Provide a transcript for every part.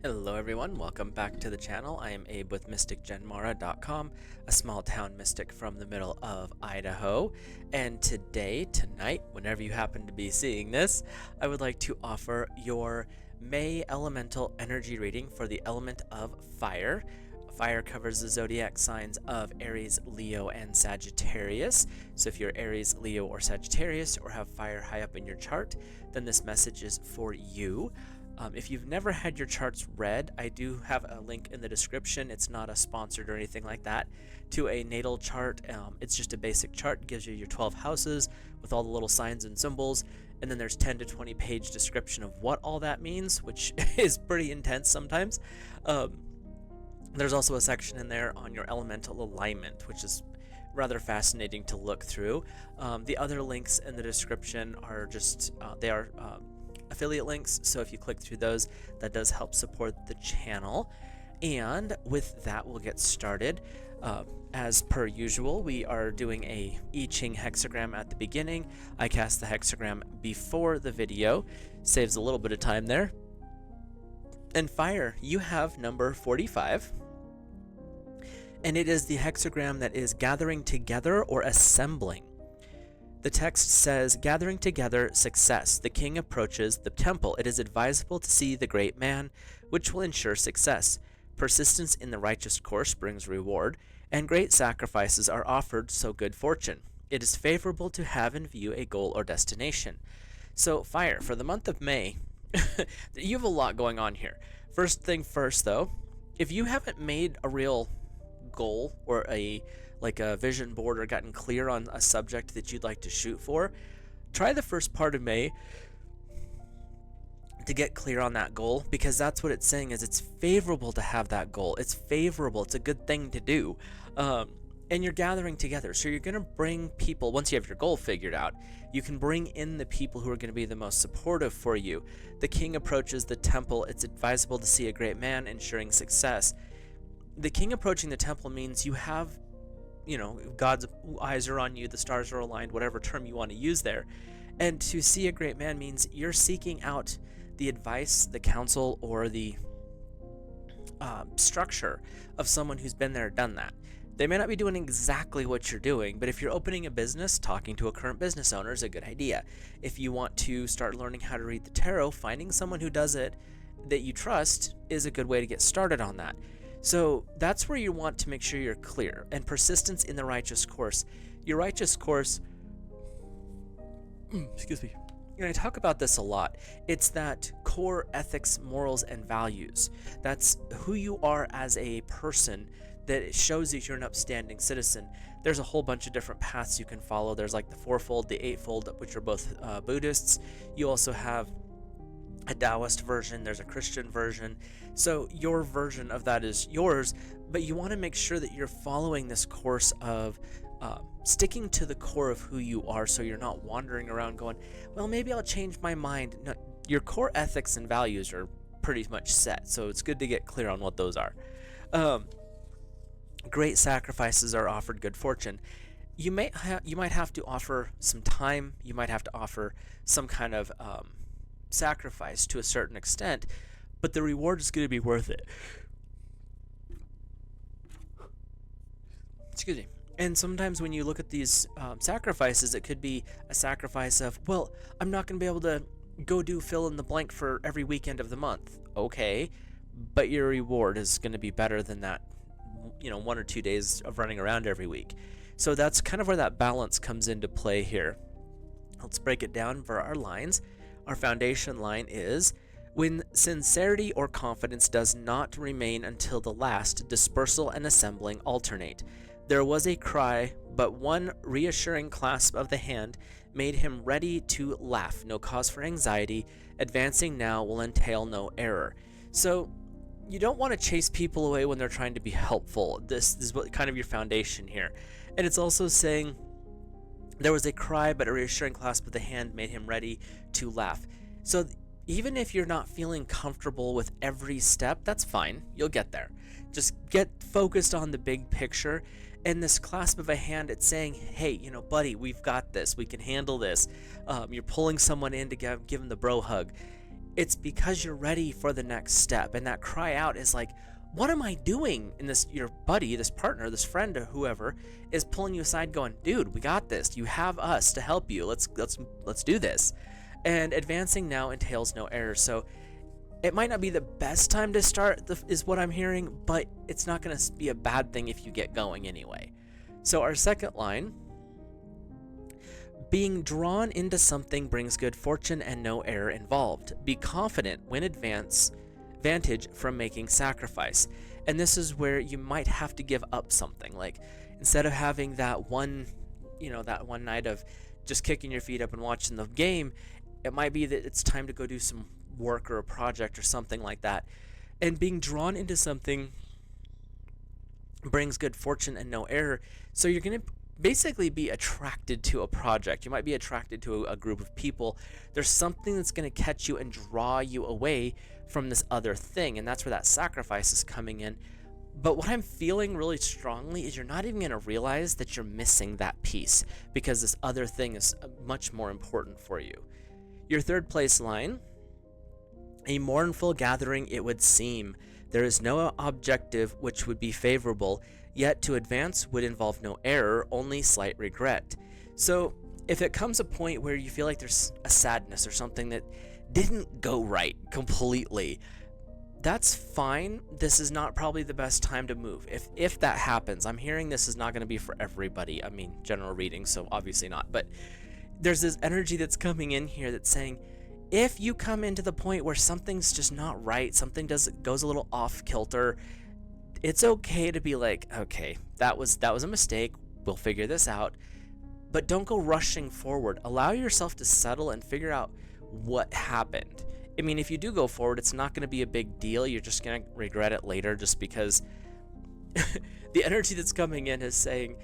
Hello everyone, welcome back to the channel. I am Abe with MysticGenMara.com, a small town mystic from the middle of Idaho. And tonight, whenever you happen to be seeing this, I would like to offer your May elemental energy reading for the element of fire. Fire covers the zodiac signs of Aries, Leo, and Sagittarius. So if you're Aries, Leo, or Sagittarius, or have fire high up in your chart, then this message is for you. If you've never had your charts read, I do have a link in the description. It's not a sponsored or anything like that, to a natal chart. It's just a basic chart. It gives you your 12 houses with all the little signs and symbols, and then there's 10 to 20 page description of what all that means, which is pretty intense sometimes. There's also a section in there on your elemental alignment, which is rather fascinating to look through. The other links in the description are just, they are affiliate links, so if you click through those, that does help support the channel. And with that, we'll get started. As per usual, we are doing a I-ching hexagram at the beginning. I cast the hexagram before the video, saves a little bit of time there. And fire, you have number 45, and it is the hexagram that is gathering together or assembling. The text says, gathering together, success. The king approaches the temple. It is advisable to see the great man, which will ensure success. Persistence in the righteous course brings reward, and great sacrifices are offered, so good fortune. It is favorable to have in view a goal or destination. So, fire, for the month of May, you have a lot going on here. First thing first, though, if you haven't made a real goal or a vision board or gotten clear on a subject that you'd like to shoot for, try the first part of May to get clear on that goal, because that's what it's saying, is it's favorable to have that goal. It's favorable. It's a good thing to do. And you're gathering together. So you're going to bring people, once you have your goal figured out, you can bring in the people who are going to be the most supportive for you. The king approaches the temple. It's advisable to see a great man, ensuring success. The king approaching the temple means you have, God's eyes are on you, the stars are aligned, whatever term you want to use there. And to see a great man means you're seeking out the advice, the counsel, or the structure of someone who's been there, done that. They may not be doing exactly what you're doing, but if you're opening a business, talking to a current business owner is a good idea. If you want to start learning how to read the tarot, finding someone who does it that you trust is a good way to get started on that. So that's where you want to make sure you're clear. And persistence in the righteous course. Your righteous course, excuse me, and I talk about this a lot. It's that core ethics, morals, and values. That's who you are as a person, that it shows that you're an upstanding citizen. There's a whole bunch of different paths you can follow. There's like the fourfold, the eightfold, which are both Buddhists. You also have a Taoist version, there's a Christian version. So your version of that is yours, but you want to make sure that you're following this course of sticking to the core of who you are, so you're not wandering around going, well, maybe I'll change my mind. No, your core ethics and values are pretty much set, so it's good to get clear on what those are. Great sacrifices are offered, good fortune. You might have to offer some time, you might have to offer some kind of sacrifice to a certain extent, but the reward is going to be worth it. Excuse me. And sometimes when you look at these sacrifices, it could be a sacrifice of, well, I'm not going to be able to go do fill in the blank for every weekend of the month. Okay, but your reward is going to be better than that, 1 or 2 days of running around every week. So that's kind of where that balance comes into play here. Let's break it down for our lines. Our foundation line is, when sincerity or confidence does not remain until the last, dispersal and assembling alternate. There was a cry, but one reassuring clasp of the hand made him ready to laugh. No cause for anxiety. Advancing now will entail no error. So you don't want to chase people away when they're trying to be helpful. This is what kind of your foundation here. And it's also saying, there was a cry, but a reassuring clasp of the hand made him ready to laugh. So even if you're not feeling comfortable with every step, that's fine. You'll get there. Just get focused on the big picture. And this clasp of a hand, it's saying, hey, buddy, we've got this. We can handle this. You're pulling someone in to give them the bro hug. it's because you're ready for the next step. And that cry out is like, what am I doing? And this, your buddy, this partner, this friend, or whoever is pulling you aside going, dude, we got this. You have us to help you. Let's do this. And advancing now entails no error. So it might not be the best time to start, is what I'm hearing, but it's not going to be a bad thing if you get going anyway. So our second line, being drawn into something brings good fortune and no error involved. Be confident when advantage from making sacrifice. And this is where you might have to give up something. Like, instead of having that one night of just kicking your feet up and watching the game, it might be that it's time to go do some work or a project or something like that. And being drawn into something brings good fortune and no error. So you're going to basically be attracted to a project. You might be attracted to a group of people. There's something that's going to catch you and draw you away from this other thing, and that's where that sacrifice is coming in. But what I'm feeling really strongly is you're not even going to realize that you're missing that piece, because this other thing is much more important for you. Your third place line, a mournful gathering it would seem. There is no objective which would be favorable, yet to advance would involve no error, only slight regret. So if it comes a point where you feel like there's a sadness or something that didn't go right completely, that's fine. This is not probably the best time to move. If that happens, I'm hearing this is not going to be for everybody. I mean, general reading, so obviously not. But there's this energy that's coming in here that's saying, if you come into the point where something's just not right, something goes a little off kilter, it's okay to be like, okay, that was a mistake. We'll figure this out. But don't go rushing forward. Allow yourself to settle and figure out what happened. I mean, if you do go forward, it's not going to be a big deal. You're just going to regret it later, just because the energy that's coming in is saying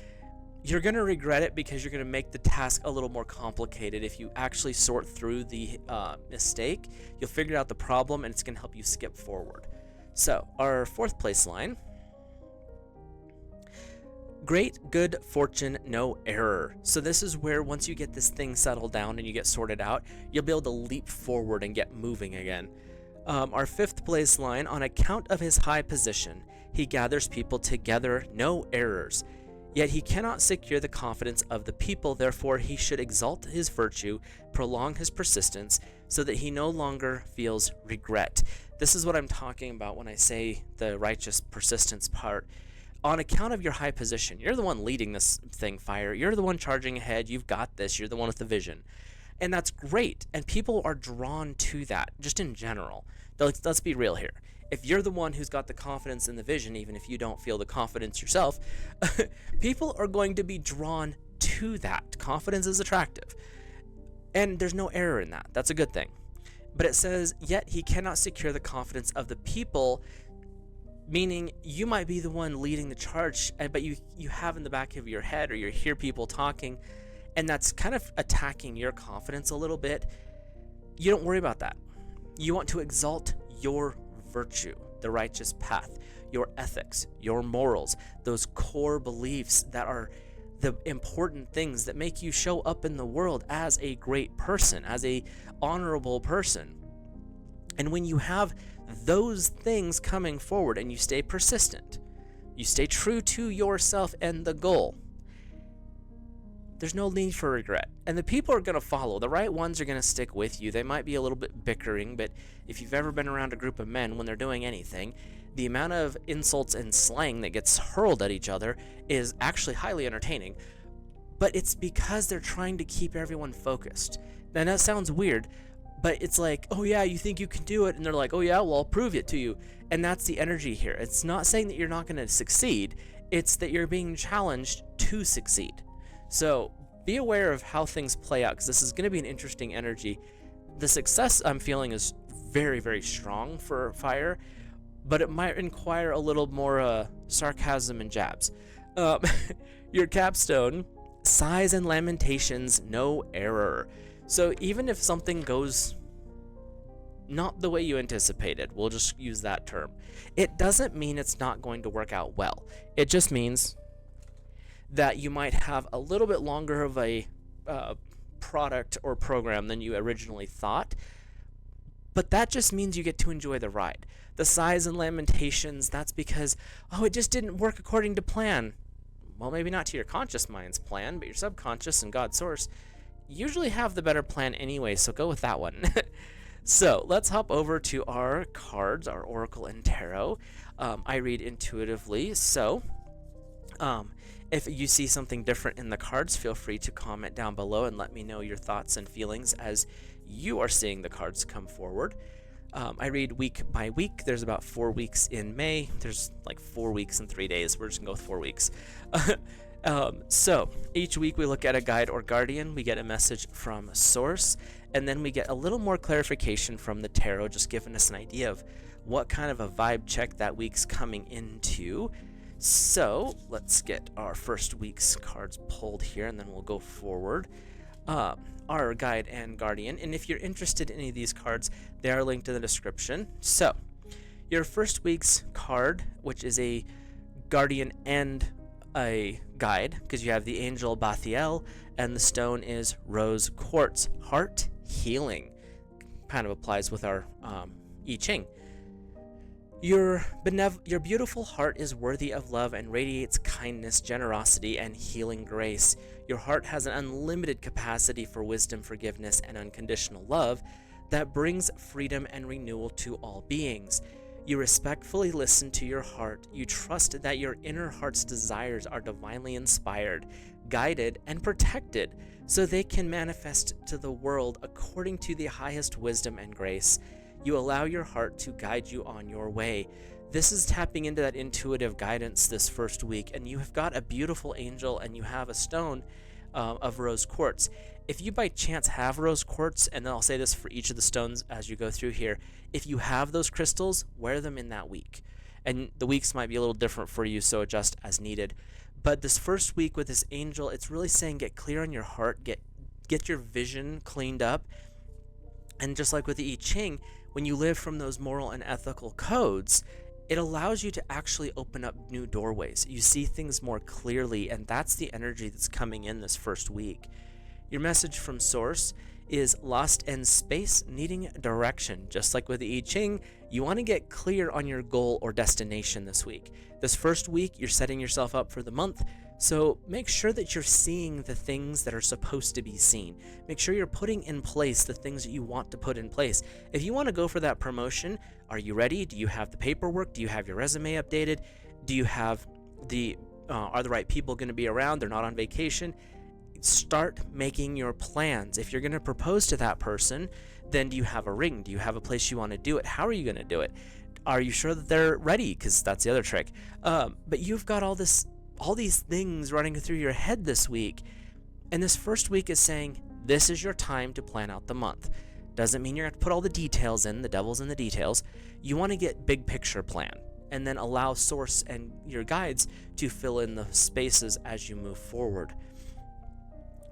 you're going to regret it because you're going to make the task a little more complicated. If you actually sort through the mistake, you'll figure out the problem, and it's going to help you skip forward. So our fourth place line, great good fortune, no error. So this is where once you get this thing settled down and you get sorted out, you'll be able to leap forward and get moving again. Our fifth place line, on account of his high position, he gathers people together, no errors. Yet he cannot secure the confidence of the people, therefore he should exalt his virtue, prolong his persistence, so that he no longer feels regret. This is what I'm talking about when I say the righteous persistence part. On account of your high position, you're the one leading this thing, Fire. You're the one charging ahead. You've got this. You're the one with the vision. And that's great. And people are drawn to that, just in general. Let's be real here. If you're the one who's got the confidence in the vision, even if you don't feel the confidence yourself, people are going to be drawn to that. Confidence is attractive. And there's no error in that. That's a good thing. But it says, yet he cannot secure the confidence of the people, meaning you might be the one leading the charge, but you have in the back of your head, or you hear people talking, and that's kind of attacking your confidence a little bit. You don't worry about that. You want to exalt your virtue, the righteous path, your ethics, your morals, those core beliefs that are the important things that make you show up in the world as a great person, as a honorable person. And when you have those things coming forward and you stay persistent, you stay true to yourself and the goal, there's no need for regret. And the people are going to follow. The right ones are going to stick with you. They might be a little bit bickering, but if you've ever been around a group of men when they're doing anything, the amount of insults and slang that gets hurled at each other is actually highly entertaining. But it's because they're trying to keep everyone focused. Now, that sounds weird, but it's like, oh yeah, you think you can do it? And they're like, oh yeah, well, I'll prove it to you. And that's the energy here. It's not saying that you're not going to succeed. It's that you're being challenged to succeed. So be aware of how things play out, because this is going to be an interesting energy. The success I'm feeling is very, very strong for Fire, but it might require a little more sarcasm and jabs. Your capstone, sighs and lamentations, no error. So even if something goes not the way you anticipated, we'll just use that term, it doesn't mean it's not going to work out well. It just means that you might have a little bit longer of a product or program than you originally thought, But that just means you get to enjoy the ride. The sighs and lamentations, that's because, oh, it just didn't work according to plan. Well, maybe not to your conscious mind's plan, but your subconscious and God's source usually have the better plan anyway, so go with that one. So let's hop over to our cards, our Oracle and Tarot. I read intuitively, so if you see something different in the cards, feel free to comment down below and let me know your thoughts and feelings as you are seeing the cards come forward. I read week by week. There's about 4 weeks in May. There's like 4 weeks and 3 days. We're just gonna go with 4 weeks. So each week we look at a guide or guardian. We get a message from source, and then we get a little more clarification from the tarot, just giving us an idea of what kind of a vibe check that week's coming into. So let's get our first week's cards pulled here, and then we'll go forward. Our guide and guardian, and if you're interested in any of these cards, they are linked in the description. So your first week's card, which is a guardian and a guide, because you have the angel Bathiel and the stone is rose quartz, heart healing. Kind of applies with our I-ching. Your beautiful heart is worthy of love and radiates kindness, generosity, and healing grace. Your heart has an unlimited capacity for wisdom, forgiveness, and unconditional love that brings freedom and renewal to all beings. You respectfully listen to your heart. You trust that your inner heart's desires are divinely inspired, guided, and protected so they can manifest to the world according to the highest wisdom and grace. You allow your heart to guide you on your way. This is tapping into that intuitive guidance this first week, and you have got a beautiful angel and you have a stone of rose quartz. If you by chance have rose quartz, and then I'll say this for each of the stones as you go through here, if you have those crystals, wear them in that week. And the weeks might be a little different for you, so adjust as needed. But this first week with this angel, it's really saying get clear on your heart, get your vision cleaned up. And just like with the I-ching, when you live from those moral and ethical codes, it allows you to actually open up new doorways. You see things more clearly, and that's the energy that's coming in this first week. Your message from source is lost in space, needing direction. Just like with the I-ching, you want to get clear on your goal or destination this week. This first week, you're setting yourself up for the month, so make sure that you're seeing the things that are supposed to be seen. Make sure you're putting in place the things that you want to put in place. If you want to go for that promotion, are you ready? Do you have the paperwork? Do you have your resume updated? Do you have are the right people going to be around? They're not on vacation. Start making your plans. If you're going to propose to that person, then do you have a ring? Do you have a place you want to do it? How are you going to do it? Are you sure that they're ready? Because that's the other trick. But you've got all these things running through your head this week, and this first week is saying this is your time to plan out the month. Doesn't mean you're going to put all the details in. The devil's in the details. You want to get big picture plan, and then allow source and your guides to fill in the spaces as you move forward.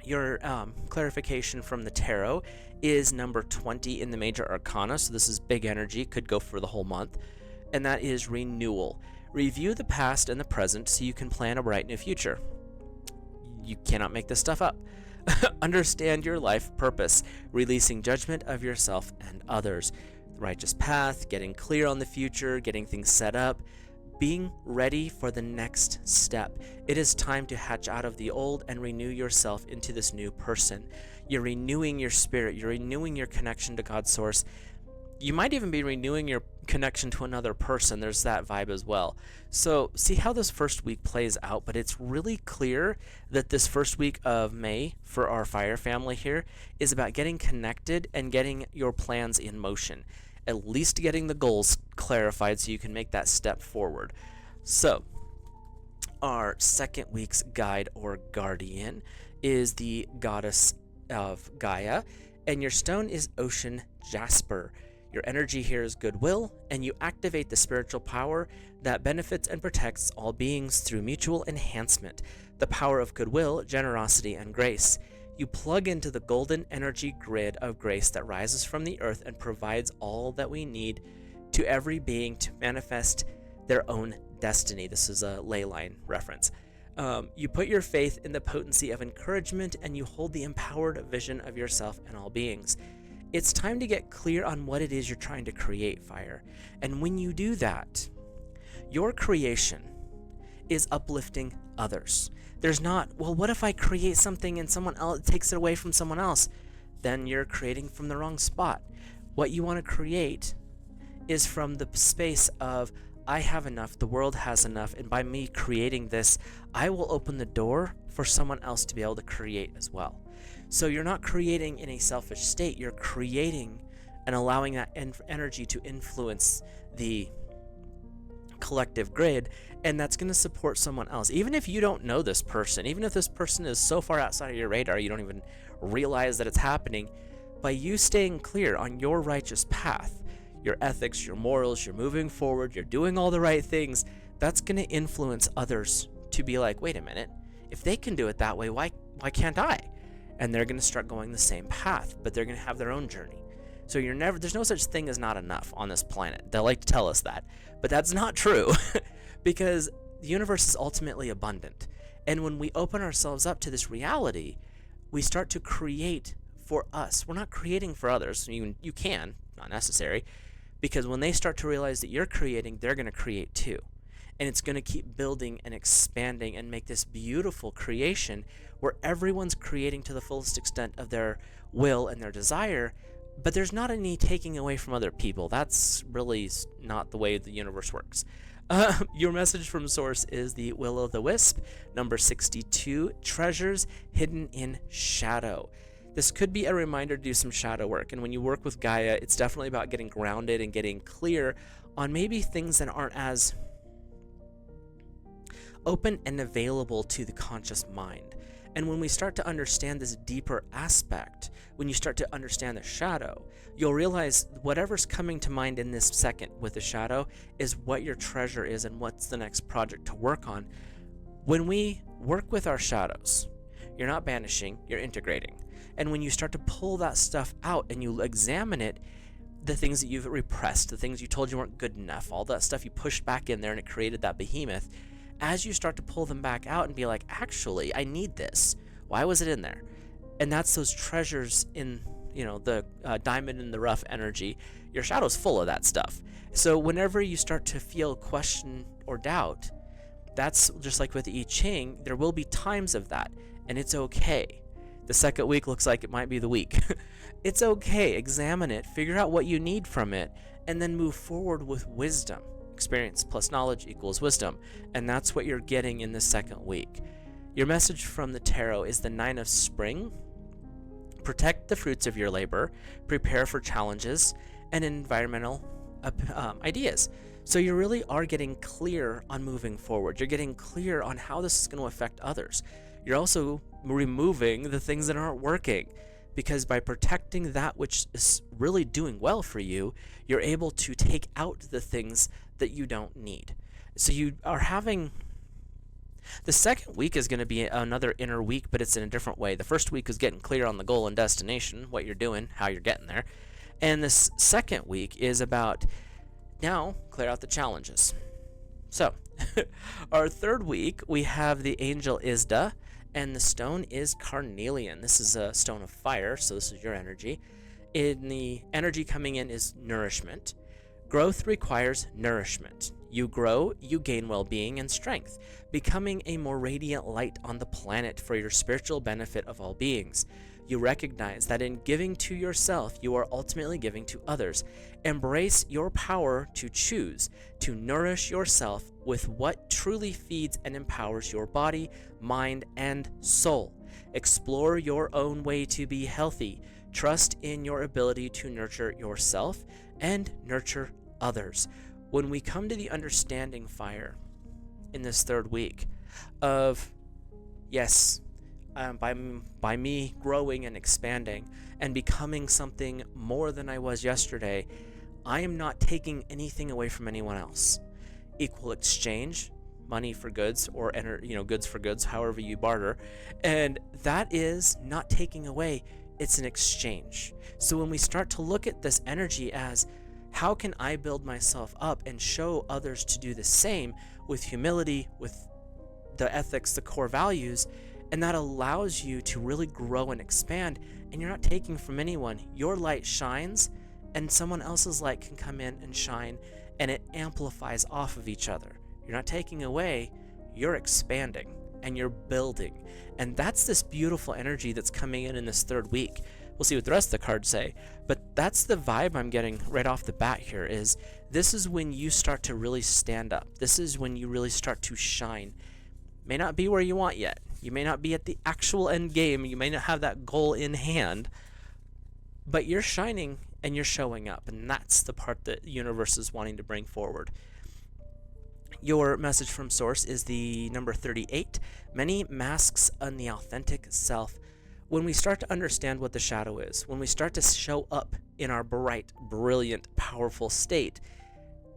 Your clarification from the tarot is number 20 in the major arcana, so this is big energy, could go for the whole month, and that is renewal. Review the past and the present so you can plan a bright new future. You cannot make this stuff up. Understand your life purpose, releasing judgment of yourself and others. The righteous path, getting clear on the future, getting things set up, being ready for the next step. It is time to hatch out of the old and renew yourself into this new person. You're renewing your spirit. You're renewing your connection to God's source. You might even be renewing your connection to another person. There's that vibe as well. So see how this first week plays out, but it's really clear that this first week of May for our fire family here is about getting connected and getting your plans in motion. At least getting the goals clarified so you can make that step forward. So our second week's guide or guardian is the goddess of Gaia, and your stone is ocean jasper. Your energy here is goodwill, and you activate the spiritual power that benefits and protects all beings through mutual enhancement, the power of goodwill, generosity, and grace. You plug into the golden energy grid of grace that rises from the earth and provides all that we need to every being to manifest their own destiny. This is a ley line reference. You put your faith in the potency of encouragement, and you hold the empowered vision of yourself and all beings. It's time to get clear on what it is you're trying to create, fire. And when you do that, your creation is uplifting others. There's not, well, what if I create something and someone else takes it away from someone else? Then you're creating from the wrong spot. What you want to create is from the space of, I have enough, the world has enough, and by me creating this, I will open the door for someone else to be able to create as well. So you're not creating in a selfish state, you're creating and allowing that energy to influence the collective grid, and that's going to support someone else. Even if you don't know this person, even if this person is so far outside of your radar, you don't even realize that it's happening, by you staying clear on your righteous path, your ethics, your morals, you're moving forward, you're doing all the right things, that's going to influence others to be like, wait a minute, if they can do it that way, why can't I? And they're going to start going the same path, but they're going to have their own journey. So there's no such thing as not enough on this planet. They like to tell us that, but that's not true because the universe is ultimately abundant. And when we open ourselves up to this reality, we start to create for us. We're not creating for others. You can, not necessary, because when they start to realize that you're creating, they're going to create too. And it's going to keep building and expanding and make this beautiful creation where everyone's creating to the fullest extent of their will and their desire, but there's not any taking away from other people. That's really not the way the universe works. Your message from Source is the Will-o'-the-Wisp, number 62, Treasures Hidden in Shadow. This could be a reminder to do some shadow work, and when you work with Gaia, it's definitely about getting grounded and getting clear on maybe things that aren't as open and available to the conscious mind. And when we start to understand this deeper aspect, when you start to understand the shadow, you'll realize whatever's coming to mind in this second with the shadow is what your treasure is and what's the next project to work on. When we work with our shadows, you're not banishing, you're integrating. And when you start to pull that stuff out and you examine it, the things that you've repressed, the things you told you weren't good enough, all that stuff you pushed back in there and it created that behemoth, as you start to pull them back out and be like, actually, I need this. Why was it in there? And that's those treasures in, the diamond in the rough energy. Your shadow's full of that stuff. So whenever you start to feel question or doubt, that's just like with the I-ching, there will be times of that, and it's okay. The second week looks like it might be the week. It's okay. Examine it, figure out what you need from it, and then move forward with wisdom. Experience plus knowledge equals wisdom, and that's what you're getting in the second week. Your message from the tarot is the 9 of Spring. Protect the fruits of your labor, prepare for challenges, and environmental ideas. So you really are getting clear on moving forward. You're getting clear on how this is going to affect others. You're also removing the things that aren't working, because by protecting that which is really doing well for you, you're able to take out the things that you don't need. So you are having... The second week is going to be another inner week, but it's in a different way. The first week is getting clear on the goal and destination, what you're doing, how you're getting there. And this second week is about now clear out the challenges. So our third week, we have the angel Isda, and the stone is carnelian. This is a stone of fire, so this is your energy. In the energy coming in is nourishment. Growth requires nourishment. You grow, you gain well-being and strength, becoming a more radiant light on the planet for your spiritual benefit of all beings. You recognize that in giving to yourself, you are ultimately giving to others. Embrace your power to choose to nourish yourself with what truly feeds and empowers your body, mind, and soul. Explore your own way to be healthy. Trust in your ability to nurture yourself and nurture others. When we come to the understanding fire in this third week of, yes, by me growing and expanding and becoming something more than I was yesterday, I am not taking anything away from anyone else. Equal exchange, money for goods, or goods for goods, however you barter, and that is not taking away, it's an exchange. So when we start to look at this energy as, how can I build myself up and show others to do the same with humility, with the ethics, the core values, and that allows you to really grow and expand and you're not taking from anyone. Your light shines, and someone else's light can come in and shine, and it amplifies off of each other. You're not taking away, you're expanding, and you're building. And that's this beautiful energy that's coming in this third week. We'll see what the rest of the cards say, but that's the vibe I'm getting right off the bat here. Is this is when you start to really stand up. This is when you really start to shine. May not be where you want yet. You may not be at the actual end game. You may not have that goal in hand, but you're shining and you're showing up, and that's the part that the universe is wanting to bring forward. Your message from Source is the number 38, many masks on the authentic self. When we start to understand what the shadow is, when we start to show up in our bright, brilliant, powerful state,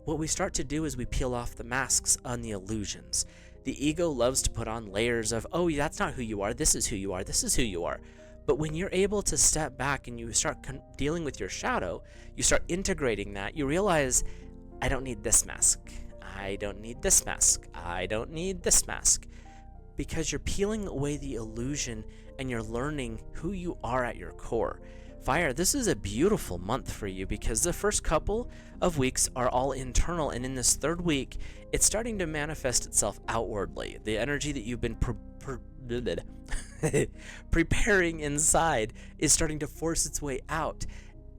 what we start to do is we peel off the masks on the illusions. The ego loves to put on layers of, oh, that's not who you are, this is who you are, this is who you are. But when you're able to step back and you start dealing with your shadow, you start integrating that, you realize, I don't need this mask. I don't need this mask. I don't need this mask. Because you're peeling away the illusion and you're learning who you are at your core. Fire, this is a beautiful month for you because the first couple of weeks are all internal, and in this third week, it's starting to manifest itself outwardly. The energy that you've been preparing inside is starting to force its way out.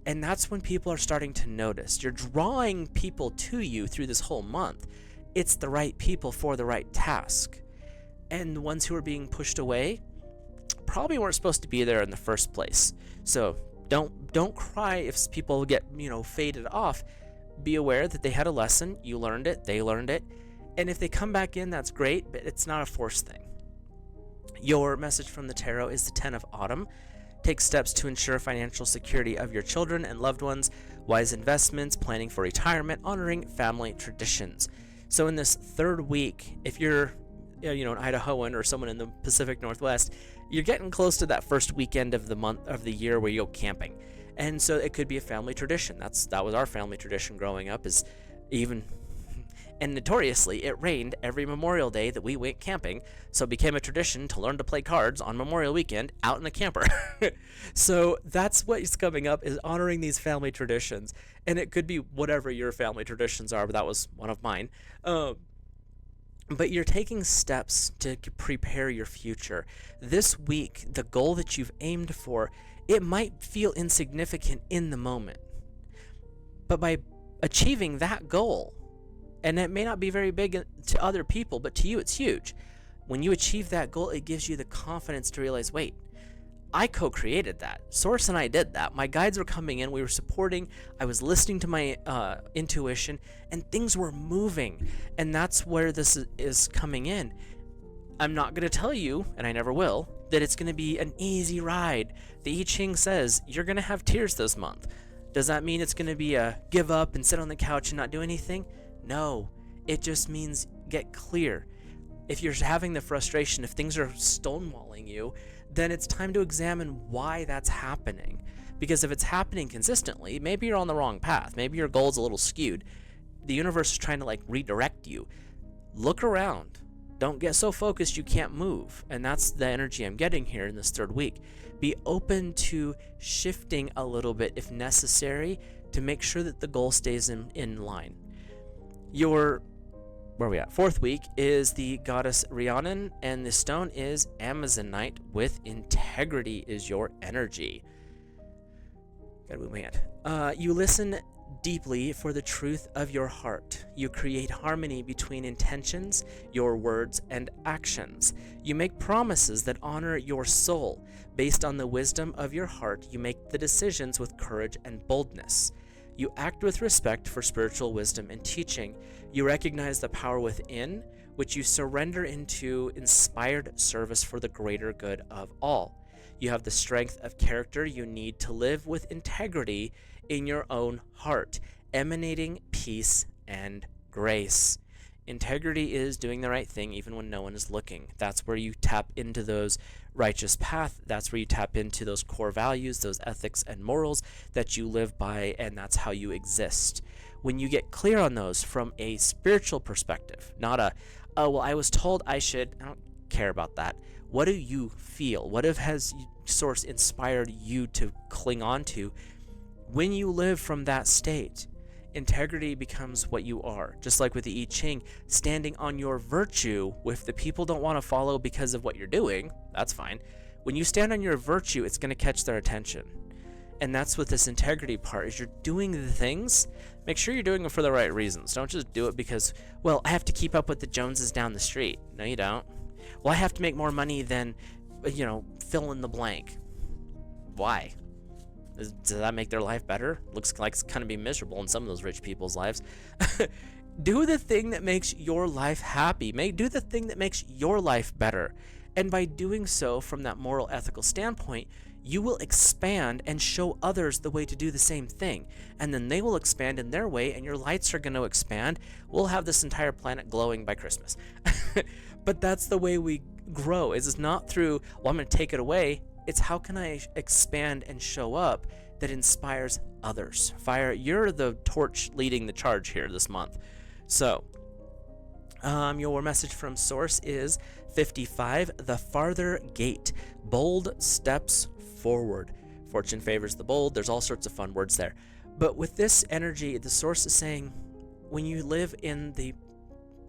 And that's when people are starting to notice. You're drawing people to you through this whole month. It's the right people for the right task. And the ones who are being pushed away probably weren't supposed to be there in the first place. So don't cry if people get, faded off. Be aware that they had a lesson. You learned it. They learned it. And if they come back in, that's great, but it's not a forced thing. Your message from the tarot is the 10 of Autumn. Take steps to ensure financial security of your children and loved ones, wise investments, planning for retirement, honoring family traditions. So in this third week, if you're an Idahoan or someone in the Pacific Northwest, you're getting close to that first weekend of the month of the year where you go camping. And so it could be a family tradition. That was our family tradition growing up, and notoriously, it rained every Memorial Day that we went camping, so it became a tradition to learn to play cards on Memorial Weekend out in a camper. So that's what's coming up, is honoring these family traditions. And it could be whatever your family traditions are, but that was one of mine. But you're taking steps to prepare your future. This week, the goal that you've aimed for, it might feel insignificant in the moment. But by achieving that goal, and it may not be very big to other people, but to you it's huge. When you achieve that goal, it gives you the confidence to realize, wait, I co-created that. Source and I did that. My guides were coming in. We were supporting. I was listening to my intuition, and things were moving. And that's where this is coming in. I'm not going to tell you, and I never will, that it's going to be an easy ride. The I-ching says you're going to have tears this month. Does that mean it's going to be a give up and sit on the couch and not do anything? No, it just means get clear. If you're having the frustration, if things are stonewalling you, then it's time to examine why that's happening. Because if it's happening consistently, maybe you're on the wrong path. Maybe your goal's a little skewed. The universe is trying to redirect you. Look around. Don't get so focused you can't move. And that's the energy I'm getting here in this third week. Be open to shifting a little bit if necessary to make sure that the goal stays in line. Where are we at? Fourth week is the goddess Rhiannon, and the stone is Amazonite with integrity is your energy. Gotta move my hand. You listen deeply for the truth of your heart. You create harmony between intentions, your words, and actions. You make promises that honor your soul. Based on the wisdom of your heart, you make the decisions with courage and boldness. You act with respect for spiritual wisdom and teaching. You recognize the power within, which you surrender into inspired service for the greater good of all. You have the strength of character you need to live with integrity in your own heart, emanating peace and grace. Integrity is doing the right thing even when no one is looking. That's where you tap into those righteous path. That's where you tap into those core values, those ethics and morals that you live by, and that's how you exist. When you get clear on those from a spiritual perspective, not I was told I should, I don't care about that. What do you feel? What has Source inspired you to cling on to? When you live from that state, integrity becomes what you are. Just like with the I-ching, standing on your virtue. If the people don't want to follow because of what you're doing, that's fine. When you stand on your virtue, it's going to catch their attention. And that's what this integrity part is. You're doing the things, make sure you're doing them for the right reasons. Don't just do it because, well, I have to keep up with the Joneses down the street. No, you don't. Well, I have to make more money than, fill in the blank. Why? Does that make their life better? Looks like it's kind of be miserable in some of those rich people's lives. Do the thing that makes your life happy. Do the thing that makes your life better. And by doing so from that moral, ethical standpoint, you will expand and show others the way to do the same thing. And then they will expand in their way, and your lights are going to expand. We'll have this entire planet glowing by Christmas. But that's the way we grow. It's not through, well, I'm going to take it away. It's how can I expand and show up that inspires others. Fire, you're the torch leading the charge here this month. So, your message from Source is 55, the farther gate, bold steps forward. Fortune favors the bold. There's all sorts of fun words there. But with this energy, the Source is saying, when you live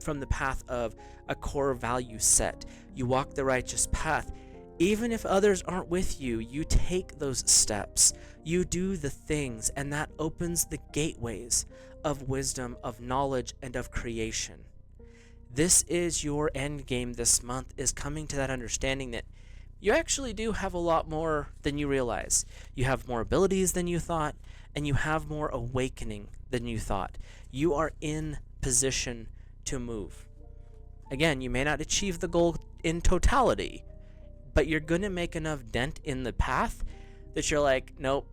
from the path of a core value set, you walk the righteous path. Even if others aren't with you, you take those steps. You do the things, and that opens the gateways of wisdom, of knowledge, and of creation. This is your end game this month, is coming to that understanding that you actually do have a lot more than you realize. You have more abilities than you thought, and you have more awakening than you thought. You are in position to move. Again, you may not achieve the goal in totality, but you're going to make enough dent in the path that you're like, nope,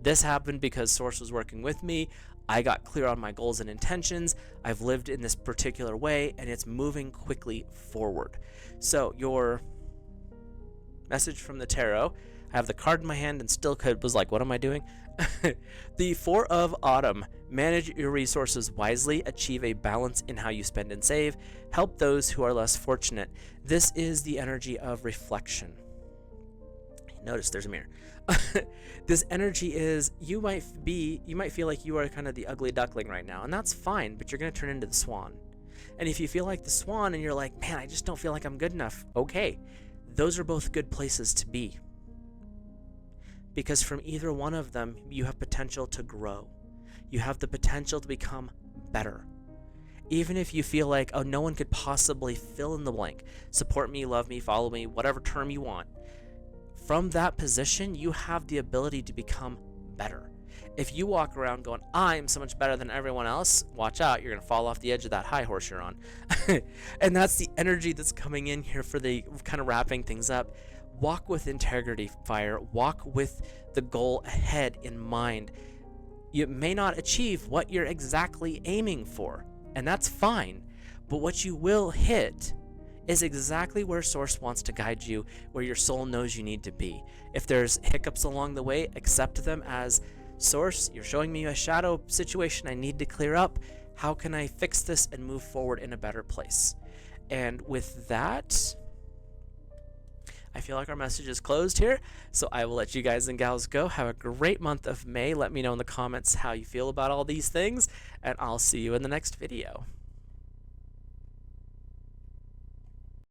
this happened because Source was working with me. I got clear on my goals and intentions. I've lived in this particular way, and it's moving quickly forward. So your message from the tarot, I have the card in my hand and still was like, what am I doing? The Four of Autumn. Manage your resources wisely, achieve a balance in how you spend and save, help those who are less fortunate. This is the energy of reflection. Notice there's a mirror. This energy is, you might feel like you are kind of the ugly duckling right now, and that's fine, but you're going to turn into the swan. And if you feel like the swan and you're like, man, I just don't feel like I'm good enough, okay, those are both good places to be. Because from either one of them, you have potential to grow. You have the potential to become better. Even if you feel like, oh, no one could possibly fill in the blank, support me, love me, follow me, whatever term you want. From that position, you have the ability to become better. If you walk around going, I'm so much better than everyone else, watch out, you're going to fall off the edge of that high horse you're on. And that's the energy that's coming in here for the kind of wrapping things up. Walk with integrity, Fire. Walk with the goal ahead in mind. You may not achieve what you're exactly aiming for, and that's fine. But what you will hit is exactly where Source wants to guide you, where your soul knows you need to be. If there's hiccups along the way, accept them as, Source, you're showing me a shadow situation I need to clear up. How can I fix this and move forward in a better place? And with that, I feel like our message is closed here, so I will let you guys and gals go. Have a great month of May. Let me know in the comments how you feel about all these things, and I'll see you in the next video.